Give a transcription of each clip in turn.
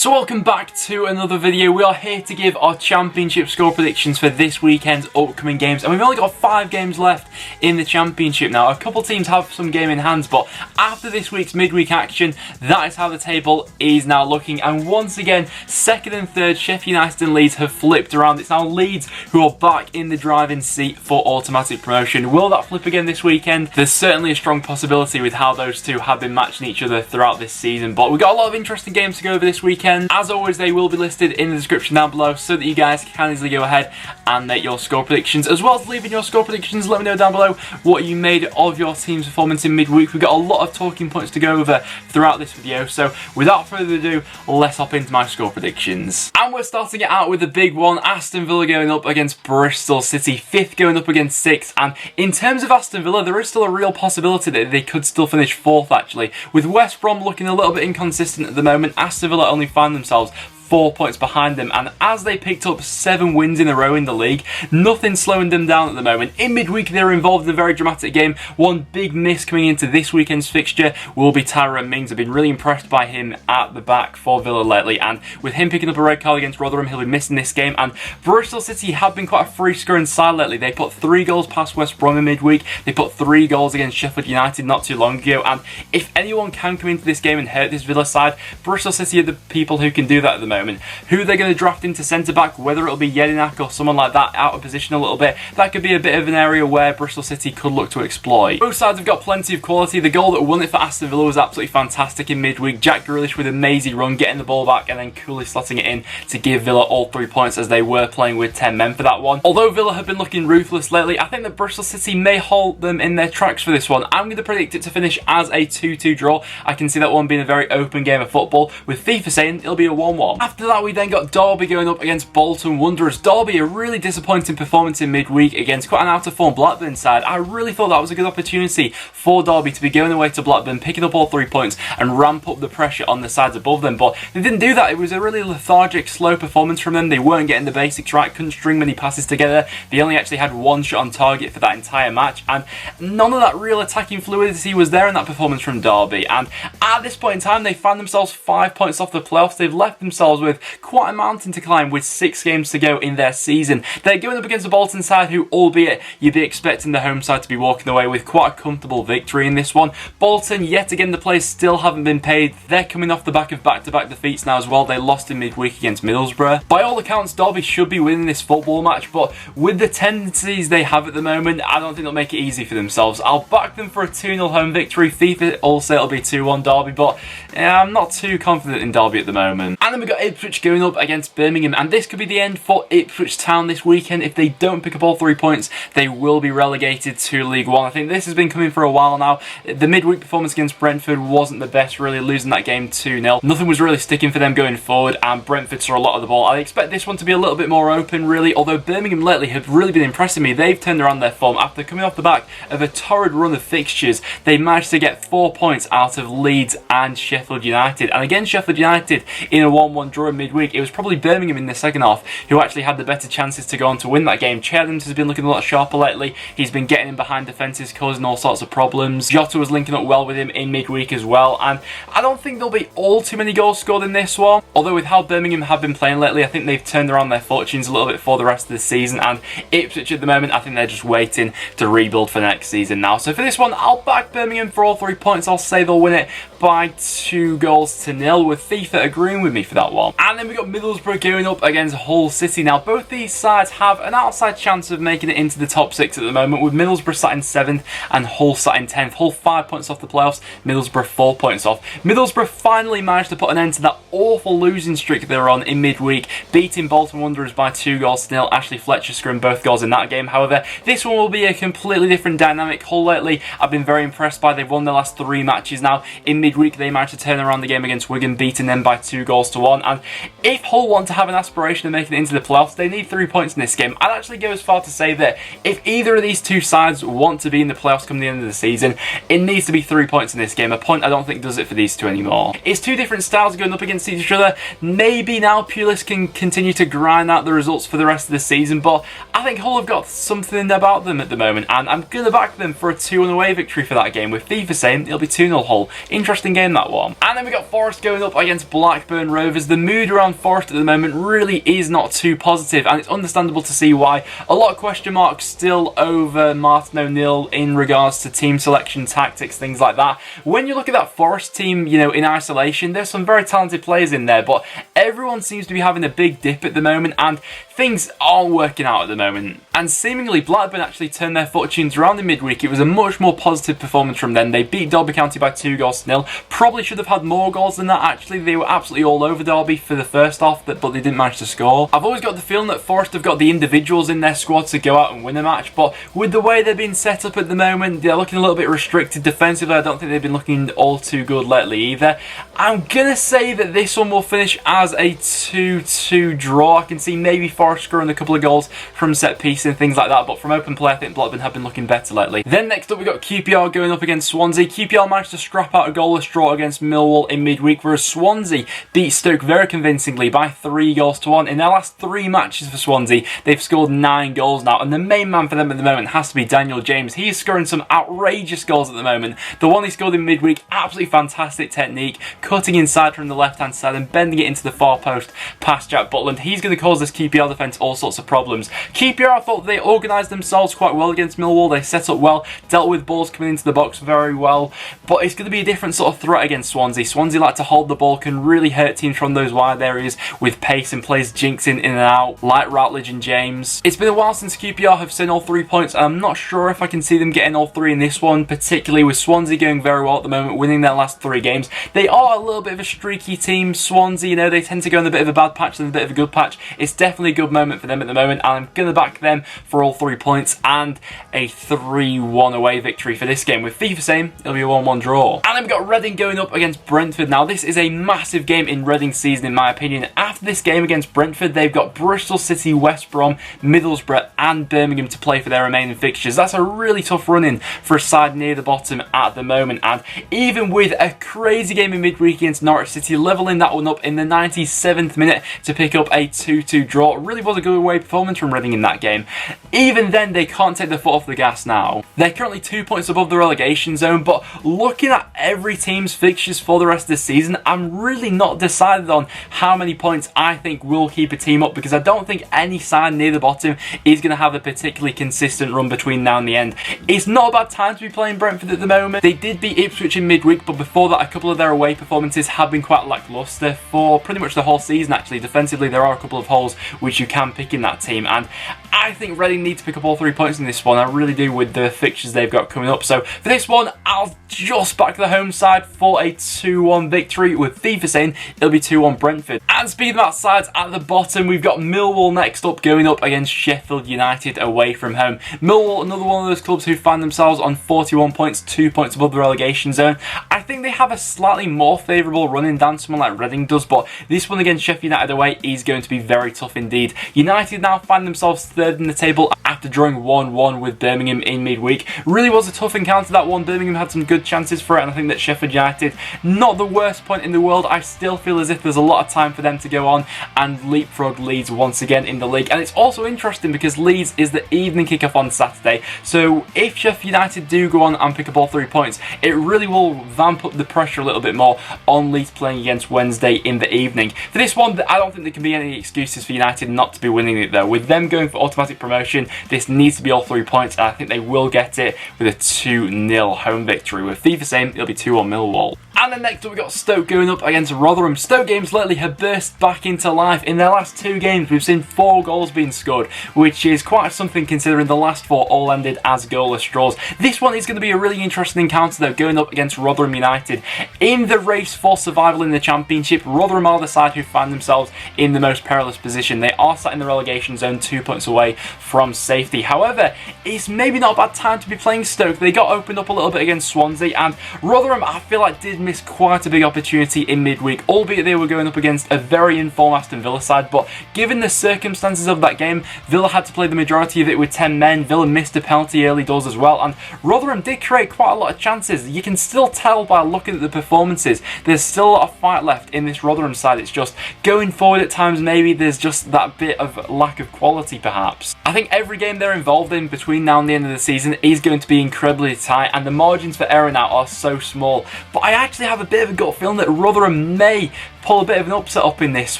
So welcome back to another video. We are here to give our championship score predictions for this weekend's upcoming games, and we've only got 5 games left in the championship now. A couple teams have some game in hand, but after this week's midweek action, that is how the table is now looking. And once again, second and third, Sheff United and Leeds have flipped around. It's now Leeds who are back in the driving seat for automatic promotion. Will that flip again this weekend? There's certainly a strong possibility with how those two have been matching each other throughout this season, but we've got a lot of interesting games to go over this weekend. As always, they will be listed in the description down below so that you guys can easily go ahead and make your score predictions, as well as leaving your score predictions. Let me know down below what you made of your team's performance in midweek. We've got a lot of talking points to go over throughout this video, so without further ado, let's hop into my score predictions. And we're starting it out with the big one, Aston Villa going up against Bristol City, 5th going up against 6th, and in terms of Aston Villa, there is still a real possibility that they could still finish 4th actually. With West Brom looking a little bit inconsistent at the moment, Aston Villa only find themselves 4 points behind them, and as they picked up 7 wins in a row in the league, nothing's slowing them down at the moment. In midweek, they were involved in a very dramatic game. One big miss coming into this weekend's fixture will be Tyrone Mings. I've been really impressed by him at the back for Villa lately, and with him picking up a red card against Rotherham, he'll be missing this game. And Bristol City have been quite a free-scoring side lately. They put 3 goals past West Brom in midweek. They put 3 goals against Sheffield United not too long ago, and if anyone can come into this game and hurt this Villa side, Bristol City are the people who can do that at the moment. Who they're going to draft into centre-back, whether it'll be Jedinak or someone like that out of position a little bit, that could be a bit of an area where Bristol City could look to exploit. Both sides have got plenty of quality. The goal that won it for Aston Villa was absolutely fantastic in midweek. Jack Grealish with an amazing run, getting the ball back and then coolly slotting it in to give Villa all 3 points, as they were playing with 10 men for that one. Although Villa have been looking ruthless lately, I think that Bristol City may hold them in their tracks for this one. I'm going to predict it to finish as a 2-2 draw. I can see that one being a very open game of football, with FIFA saying it'll be a 1-1. After that, we then got Derby going up against Bolton Wanderers. Derby, a really disappointing performance in midweek against quite an out-of-form Blackburn side. I really thought that was a good opportunity for Derby to be going away to Blackburn, picking up all 3 points and ramp up the pressure on the sides above them, but they didn't do that. It was a really lethargic, slow performance from them. They weren't getting the basics right, couldn't string many passes together. They only actually had 1 shot on target for that entire match, and none of that real attacking fluidity was there in that performance from Derby. And at this point in time, they found themselves 5 points off the playoffs. They've left themselves with quite a mountain to climb with 6 games to go in their season. They're going up against the Bolton side, who, albeit you'd be expecting the home side to be walking away with quite a comfortable victory in this one. Bolton, yet again, the players still haven't been paid. They're coming off the back of back-to-back defeats now as well. They lost in midweek against Middlesbrough. By all accounts, Derby should be winning this football match, but with the tendencies they have at the moment, I don't think they'll make it easy for themselves. I'll back them for a 2-0 home victory. FIFA also it'll be 2-1 Derby, but I'm not too confident in Derby at the moment. And then we've got Ipswich going up against Birmingham, and this could be the end for Ipswich Town this weekend. If they don't pick up all 3 points, they will be relegated to League One. I think this has been coming for a while now. The midweek performance against Brentford wasn't the best, really, losing that game 2-0. Nothing was really sticking for them going forward, and Brentford saw a lot of the ball. I expect this one to be a little bit more open, really, although Birmingham lately have really been impressing me. They've turned around their form after coming off the back of a torrid run of fixtures. They managed to get 4 points out of Leeds and Sheffield United, and against Sheffield United in a 1-1 draw in midweek, it was probably Birmingham in the second half who actually had the better chances to go on to win that game. Che Adams has been looking a lot sharper lately. He's been getting in behind defences, causing all sorts of problems. Jota was linking up well with him in midweek as well, and I don't think there'll be all too many goals scored in this one. Although with how Birmingham have been playing lately, I think they've turned around their fortunes a little bit for the rest of the season, and Ipswich at the moment, I think they're just waiting to rebuild for next season now. So for this one, I'll back Birmingham for all 3 points. I'll say they'll win it by 2-0, with FIFA agreeing with me for that one. And then we've got Middlesbrough going up against Hull City. Now, both these sides have an outside chance of making it into the top 6 at the moment, with Middlesbrough sat in 7th and Hull sat in 10th. Hull 5 points off the playoffs, Middlesbrough 4 points off. Middlesbrough finally managed to put an end to that awful losing streak they were on in midweek, beating Bolton Wanderers by 2-0. Ashley Fletcher scoring both goals in that game. However, this one will be a completely different dynamic. Hull lately I've been very impressed by. They've won their last 3 matches now. In midweek, they managed to turn around the game against Wigan, beating them by 2-1. And if Hull want to have an aspiration of making it into the playoffs, they need 3 points in this game. I'd actually go as far to say that if either of these two sides want to be in the playoffs come the end of the season, it needs to be 3 points in this game. A point I don't think does it for these two anymore. It's 2 different styles going up against each other. Maybe now Pulis can continue to grind out the results for the rest of the season, but I think Hull have got something about them at the moment, and I'm going to back them for a 2-1 away victory for that game, with FIFA saying it'll be 2-0 Hull. Interesting game, that one. And then we got Forest going up against Blackburn Rovers. The mood around Forest at the moment really is not too positive, and it's understandable to see why. A lot of question marks still over Martin O'Neill in regards to team selection, tactics, things like that. When you look at that Forest team, you know, in isolation, there's some very talented players in there, but everyone seems to be having a big dip at the moment, and things aren't working out at the moment. And seemingly Blackburn actually turned their fortunes around in midweek. It was a much more positive performance from them. They beat Derby County by 2-0. Probably should have had more goals than that, actually. They were absolutely all over Derby for the first half, but they didn't manage to score. I've always got the feeling that Forest have got the individuals in their squad to go out and win a match, but with the way they've been set up at the moment, they're looking a little bit restricted defensively. I don't think they've been looking all too good lately either. I'm going to say that this one will finish as a 2-2 draw. I can see maybe Forest scoring a couple of goals from set piece and things like that, but from open play I think Blackburn have been looking better lately. Then next up we've got QPR going up against Swansea. QPR managed to scrap out a goalless draw against Millwall in midweek, whereas Swansea beat Stoke very convincingly by 3-1. In their last 3 matches for Swansea, they've scored 9 goals now, and the main man for them at the moment has to be Daniel James. He is scoring some outrageous goals at the moment. The one he scored in midweek, absolutely fantastic technique, cutting inside from the left-hand side and bending it into the far post past Jack Butland. He's going to cause this QPR defence all sorts of problems. QPR, I thought they organised themselves quite well against Millwall. They set up well, dealt with balls coming into the box very well, but it's going to be a different sort of threat against Swansea. Swansea like to hold the ball, can really hurt teams from those wide areas with pace and plays jinxing in and out, like Routledge and James. It's been a while since QPR have seen all 3 points, and I'm not sure if I can see them getting all 3 in this one, particularly with Swansea going very well at the moment, winning their last 3 games. They are a little bit of a streaky team, Swansea, you know, they tend to go in a bit of a bad patch and a bit of a good patch. It's definitely a good moment for them at the moment, and I'm going to back them for all 3 points and a 3-1 away victory for this game. With FIFA saying it'll be a 1-1 draw. And then we've got Reading going up against Brentford. Now this is a massive game in Reading's season in my opinion. After this game against Brentford, they've got Bristol City, West Brom, Middlesbrough and Birmingham to play for their remaining fixtures. That's a really tough run-in for a side near the bottom at the moment, and even with a crazy game in midweek against Norwich City, levelling that one up in the 97th minute to pick up a 2-2 draw, it really was a good away performance from Reading in that game. Even then, they can't take their foot off the gas now. They're currently 2 points above the relegation zone, but looking at every team's fixtures for the rest of the season, I'm really not decided on how many points I think will keep a team up, because I don't think any side near the bottom is going to have a particularly consistent run between now and the end. It's not a bad time to be playing Brentford at the moment. They did beat Ipswich in midweek, but before that a couple of their away performances have been quite lacklustre for pretty much the whole season actually. Defensively there are a couple of holes which you can pick in that team, and I think Reading need to pick up all 3 points in this one. I really do, with the fixtures they've got coming up. So for this one, I'll just back the home side for a 2-1 victory, with FIFA saying it'll be 2-1 Brentford. And speaking about sides at the bottom, we've got Millwall next up, going up against Sheffield United away from home. Millwall, another one of those clubs who find themselves on 41 points, 2 points above the relegation zone. I think they have a slightly more favourable run-in than someone like Reading does, but this one against Sheffield United away is going to be very tough indeed. United now find themselves third in the table after drawing 1-1 with Birmingham in midweek. Really was a tough encounter, that one. Birmingham had some good chances for it, and I think that Sheffield United, not the worst point in the world. I still feel as if there's a lot of time for them to go on and leapfrog Leeds once again in the league. And it's also interesting because Leeds is the evening kickoff on Saturday, so if Sheffield United do go on and pick up all 3 points, it really will vamp up the pressure a little bit more on Leeds playing against Wednesday in the evening. For this one, I don't think there can be any excuses for United not to be winning it though. With them going for automatic promotion, this needs to be all 3 points, and I think they will get it with a 2-0 home victory, with FIFA saying it'll be 2-1 Millwall. And then next up we've got Stoke going up against Rotherham. Stoke games lately have burst back into life. In their last 2 games we've seen 4 goals being scored, which is quite something considering the last 4 all ended as goalless draws. This one is going to be a really interesting encounter though, going up against Rotherham United. In the race for survival in the Championship, Rotherham are the side who find themselves in the most perilous position. They are sat in the relegation zone, 2 points away from safety. However, it's maybe not a bad time to be playing Stoke. They got opened up a little bit against Swansea, and Rotherham, I feel like, did miss quite a big opportunity in midweek, albeit they were going up against a very informed Aston Villa side. But given the circumstances of that game, Villa had to play the majority of it with 10 men. Villa missed a penalty early doors as well, and Rotherham did create quite a lot of chances. You can still tell by looking at the performances, there's still a lot of fight left in this Rotherham side. It's just going forward at times, maybe there's just that bit of lack of quality perhaps. I think every game they're involved in between now and the end of the season is going to be incredibly tight, and the margins for error now are so small. But I actually actually have a bit of a gut feeling that Rotherham may pull a bit of an upset up in this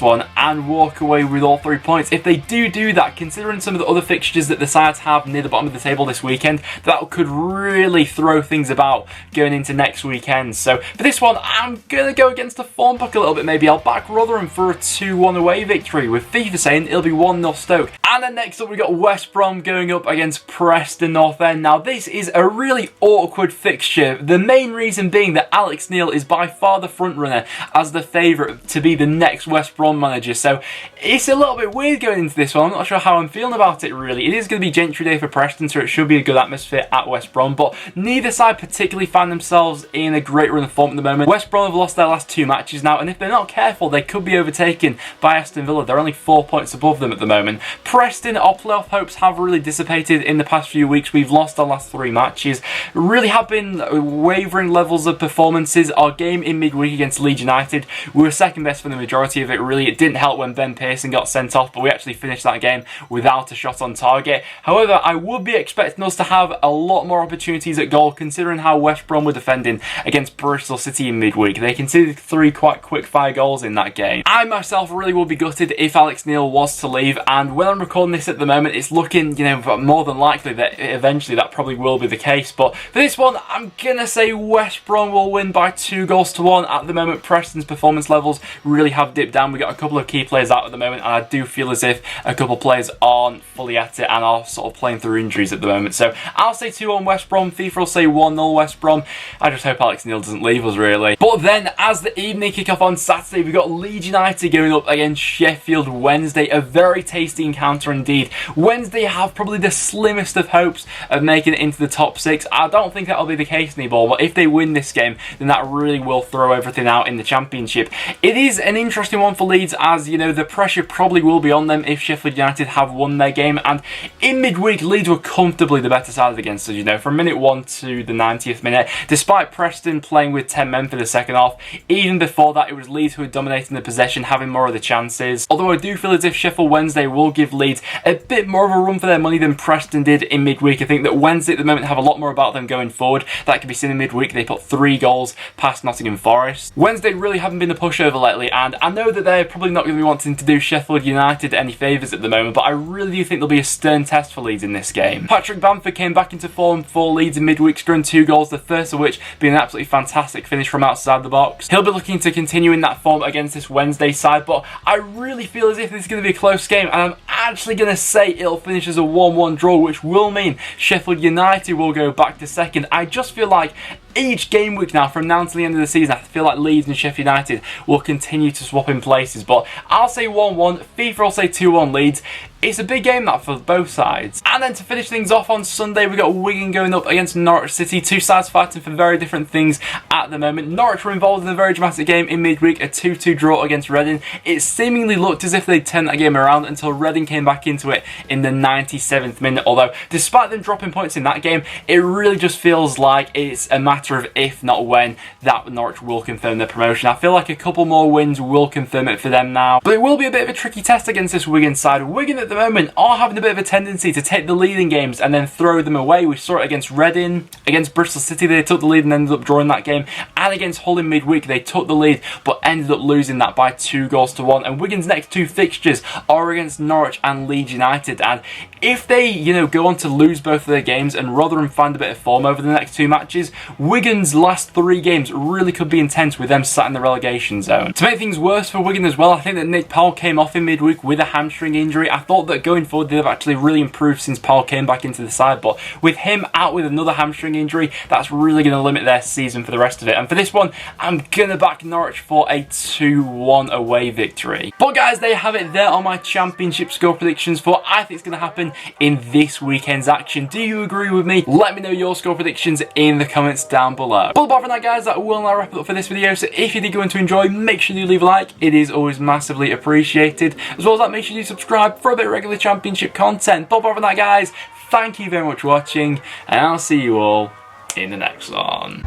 one and walk away with all 3 points. If they do that, considering some of the other fixtures that the sides have near the bottom of the table this weekend, that could really throw things about going into next weekend. So for this one, I'm going to go against the form book a little bit maybe. I'll back Rotherham for a 2-1 away victory, with FIFA saying it'll be 1-0 Stoke. And then next up we got West Brom going up against Preston North End. Now this is a really awkward fixture, the main reason being that Alex Neil is by far the front runner as the favourite to be the next West Brom manager. So it's a little bit weird going into this one. I'm not sure how I'm feeling about it really. It is going to be Gentry Day for Preston, so it should be a good atmosphere at West Brom, but neither side particularly find themselves in a great run of form at the moment. West Brom have lost their last 2 matches now, and if they're not careful, they could be overtaken by Aston Villa. They're only 4 points above them at the moment. Preston, our playoff hopes have really dissipated in the past few weeks. We've lost our last 3 matches. Really have been wavering levels of performances. Our game in midweek against Leeds United, we were second best for the majority of it really. It didn't help when Ben Pearson got sent off, but we actually finished that game without a shot on target. However, I would be expecting us to have a lot more opportunities at goal, considering how West Brom were defending against Bristol City in midweek. They conceded 3 quite quick fire goals in that game. I myself really would be gutted if Alex Neil was to leave, and when I'm recording this at the moment, it's looking, you know, more than likely that eventually that probably will be the case. But for this one, I'm gonna say West Brom will win by 2-1. At the moment, Preston's performance levels really have dipped down. We got a couple of key players out at the moment, and I do feel as if a couple of players aren't fully at it and are sort of playing through injuries at the moment. So I'll say 2-1 West Brom. FIFA will say 1-0 West Brom. I just hope Alex Neil doesn't leave us really. But then, as the evening kick off on Saturday, we've got Leeds United going up against Sheffield Wednesday. A very tasty encounter indeed. Wednesday have probably the slimmest of hopes of making it into the top 6. I don't think that'll be the case anymore, but if they win this game, then that really will throw everything out in the Championship. It is an interesting one for Leeds, as you know, the pressure probably will be on them if Sheffield United have won their game, and in midweek Leeds were comfortably the better side against us, you know, from minute 1 to the 90th minute, despite Preston playing with 10 men for the second half. Even before that, it was Leeds who were dominating the possession, having more of the chances. Although I do feel as if Sheffield Wednesday will give Leeds a bit more of a run for their money than Preston did in midweek. I think that Wednesday at the moment have a lot more about them going forward. That can be seen in midweek. They put 3 goals past Nottingham Forest. Wednesday really haven't been a pushover lately, and I know that they're probably not going to be wanting to do Sheffield United any favours at the moment, but I really do think there'll be a stern test for Leeds in this game. Patrick Bamford came back into form for Leeds in midweek, scoring 2 goals, the first of which being an absolutely fantastic finish from outside the box. He'll be looking to continue in that form against this Wednesday side, but I really feel as if this is going to be a close game, and I'm actually going to say it'll finish as a 1-1 draw, which will mean Sheffield United will go back to second. I just feel like each game week now, from now until the end of the season, I feel like Leeds and Sheffield United will continue to swap in places, but I'll say 1-1, FIFA will say 2-1 Leeds. It's a big game that for both sides. And then to finish things off on Sunday, we got Wigan going up against Norwich City. 2 sides fighting for very different things at the moment. Norwich were involved in a very dramatic game in midweek, a 2-2 draw against Reading. It seemingly looked as if they'd turned that game around until Reading came back into it in the 97th minute. Although, despite them dropping points in that game, it really just feels like it's a matter of if, not when, that Norwich will confirm their promotion. I feel like a couple more wins will confirm it for them now. But it will be a bit of a tricky test against this Wigan side. Wigan at the moment are having a bit of a tendency to take the lead in games and then throw them away. We saw it against Reading, against Bristol City, they took the lead and ended up drawing that game, and against Hull in midweek, they took the lead but ended up losing that by 2-1. And Wigan's next 2 fixtures are against Norwich and Leeds United, and if they, you know, go on to lose both of their games and Rotherham find a bit of form over the next 2 matches, Wigan's last 3 games really could be intense with them sat in the relegation zone. To make things worse for Wigan as well, I think that Nick Powell came off in midweek with a hamstring injury. I thought that going forward they've actually really improved since Powell came back into the side, but with him out with another hamstring injury, that's really going to limit their season for the rest of it. And for this one, I'm going to back Norwich for a 2-1 away victory. But guys, there you have it. There are my Championship score predictions for what I think is going to happen in this weekend's action. Do you agree with me? Let me know your score predictions in the comments down below. But apart from that guys, that will now wrap it up for this video. So if you did go on to enjoy, make sure you leave a like. It is always massively appreciated. As well as that, make sure you subscribe for a bit of regular Championship content. But apart from that guys, thank you very much for watching, and I'll see you all in the next one.